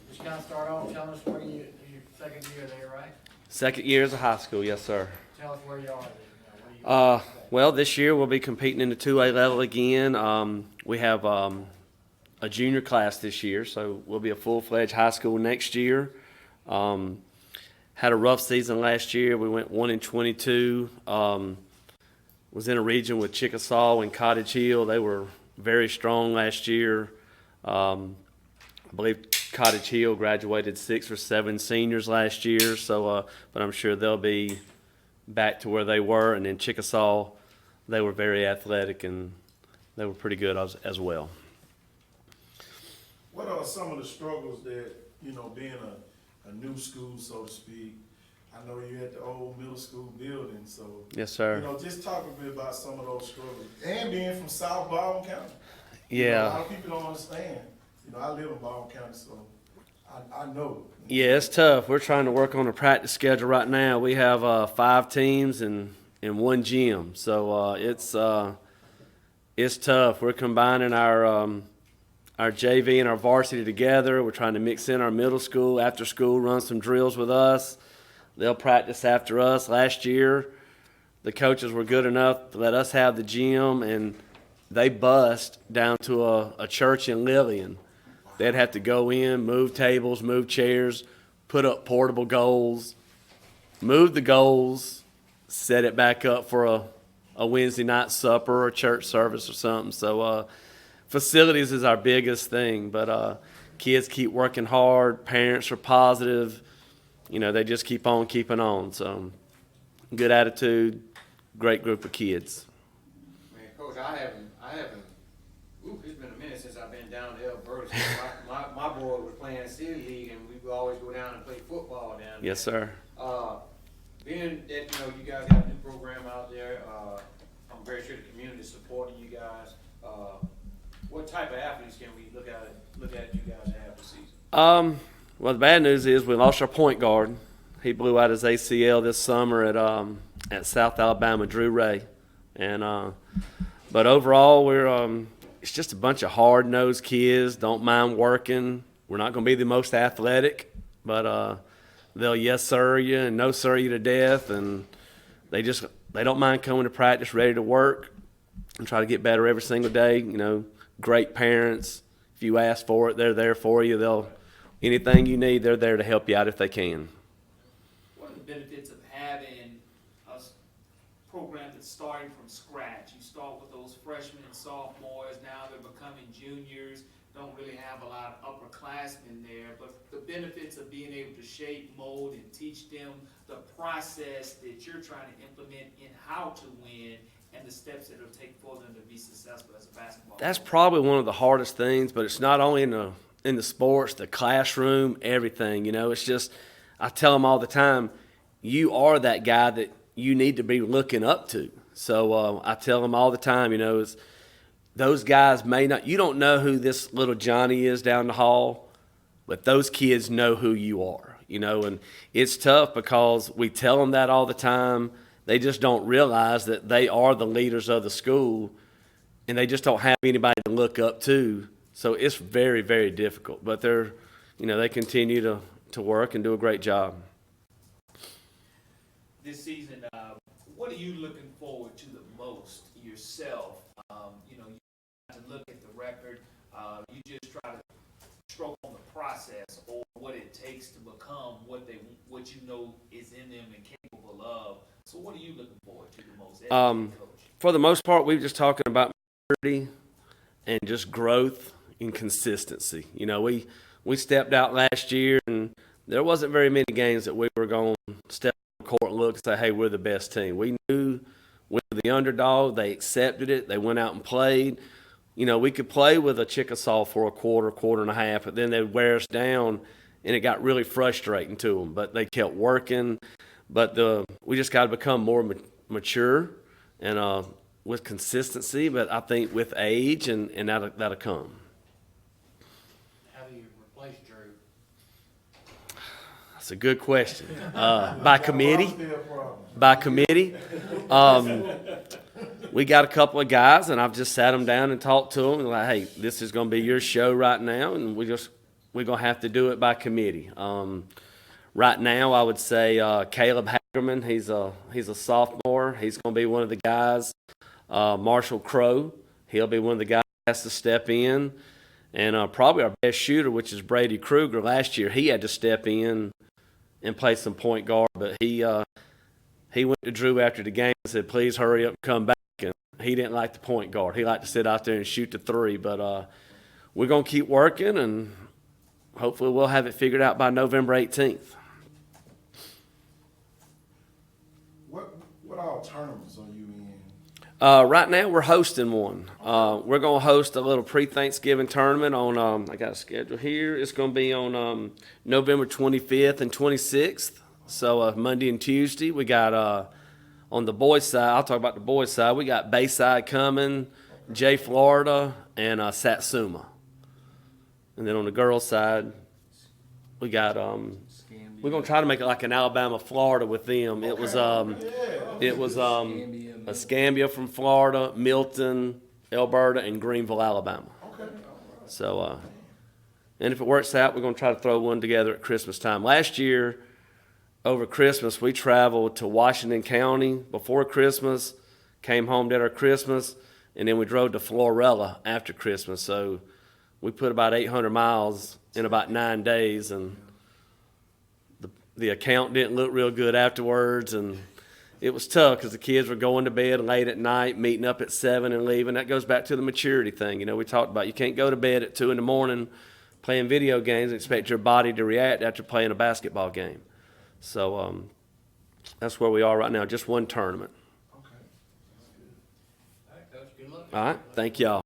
Just kind of start off telling us where your second year there, right? Second year as a high school, yes, sir. Tell us where you are. Where you Well, this year we'll be competing in the 2A level again. We have a junior class this year, so we'll be a full-fledged high school next year. Had a rough season last year. We went 1-22. Was in a region with Chickasaw and Cottage Hill. They were very strong last year. I believe Cottage Hill graduated 6 or 7 seniors last year, so but I'm sure they'll be back to where they were. And then Chickasaw, they were very athletic and they were pretty good as well. What are some of the struggles that, being a new school, so to speak? I know you're at the old middle school building, so. Yes, sir. Just talk a bit about some of those struggles. And being from South Baldwin County. Yeah. A lot of people don't understand. I live in Baldwin County, so I know. Yeah, it's tough. We're trying to work on a practice schedule right now. We have 5 teams and 1 gym, so it's tough. We're combining our JV and our varsity together. We're trying to mix in our middle school, after school, run some drills with us. They'll practice after us. Last year, the coaches were good enough to let us have the gym, and they bust down to a church in Lillian. They'd have to go in, move tables, move chairs, put up portable goals, move the goals, set it back up for a Wednesday night supper or church service or something. So facilities is our biggest thing, but kids keep working hard. Parents are positive. They just keep on keeping on. So good attitude, great group of kids. Man, Coach, I haven't. It's been a minute since I've been down to Elberta. My boy was playing City League, and we would always go down and play football down there. Yes, sir. Being that you guys have a new program out there, I'm very sure the community is supporting you guys. What type of athletes can we look at you guys have this season? Well, the bad news is we lost our point guard. He blew out his ACL this summer at South Alabama, Drew Ray, and but overall we're it's just a bunch of hard-nosed kids. Don't mind working. We're not going to be the most athletic, but they'll yes sir you and no sir you to death, and they don't mind coming to practice ready to work and try to get better every single day. Great parents. If you ask for it, they're there for you. Anything you need, they're there to help you out if they can. What are the benefits of having a program that's starting from scratch? You start with those freshmen and sophomores, now they're becoming juniors, don't really have a lot of upperclassmen there, but the benefits of being able to shape, mold, and teach them the process that you're trying to implement in how to win and the steps that it'll take for them to be successful as a basketball player. That's probably one of the hardest things, but it's not only in the sports, the classroom, everything. It's just, I tell them all the time, you are that guy that you need to be looking up to. So I tell them all the time, it's, those guys you don't know who this little Johnny is down the hall, but those kids know who you are, and it's tough because we tell them that all the time. They just don't realize that they are the leaders of the school, and they just don't have anybody to look up to. So it's very, very difficult, but they continue to work and do a great job. This season, what are you looking forward to the most yourself? You have to look at the record. You just try to stroke on the process or what it takes to become what is in them and capable of. So what are you looking forward to the most as a coach? For the most part, we're just talking about maturity and just growth and consistency. We stepped out last year, and there wasn't very many games that we were going to step on the court and look and say, hey, we're the best team. We knew we were the underdog. They accepted it. They went out and played. We could play with a Chickasaw for a quarter and a half, but then they'd wear us down, and it got really frustrating to them. But they kept working. But we just got to become more mature and with consistency, but I think with age, and that'll come. How do you replace Drew? That's a good question. By committee. We got a couple of guys, and I've just sat them down and talked to them, and like, hey, this is going to be your show right now, and we just we're gonna have to do it by committee. Right now, I would say Caleb Hagerman. He's a sophomore. He's gonna be one of the guys. Marshall Crow. He'll be one of the guys that has to step in. And probably our best shooter, which is Brady Kruger. Last year, he had to step in and play some point guard, but he went to Drew after the game and said, "Please hurry up and come back." And he didn't like the point guard. He liked to sit out there and shoot the three. But we're gonna keep working, and hopefully we'll have it figured out by November 18th. What all tournaments are you in? Right now, we're hosting one. We're going to host a little pre-Thanksgiving tournament on, I got a schedule here. It's going to be on November 25th and 26th. So Monday and Tuesday. We got, on the boys' side, I'll talk about the boys' side. We got Bayside coming, Jay, Florida, and Satsuma. And then on the girls' side, we got, we're going to try to make it like an Alabama, Florida with them. It was Escambia from Florida, Milton, Elberta, and Greenville, Alabama. Okay. So, and if it works out, we're going to try to throw one together at Christmas time. Last year, over Christmas, we traveled to Washington County before Christmas, came home, did our Christmas, and then we drove to Florella after Christmas. So we put about 800 miles in about 9 days, and the account didn't look real good afterwards, and it was tough because the kids were going to bed late at night, meeting up at 7 and leaving. That goes back to the maturity thing. You know, we talked about you can't go to bed at 2 in the morning playing video games and expect your body to react after playing a basketball game. So that's where we are right now, just one tournament. Okay. All right, Coach, good luck. All right, thank y'all.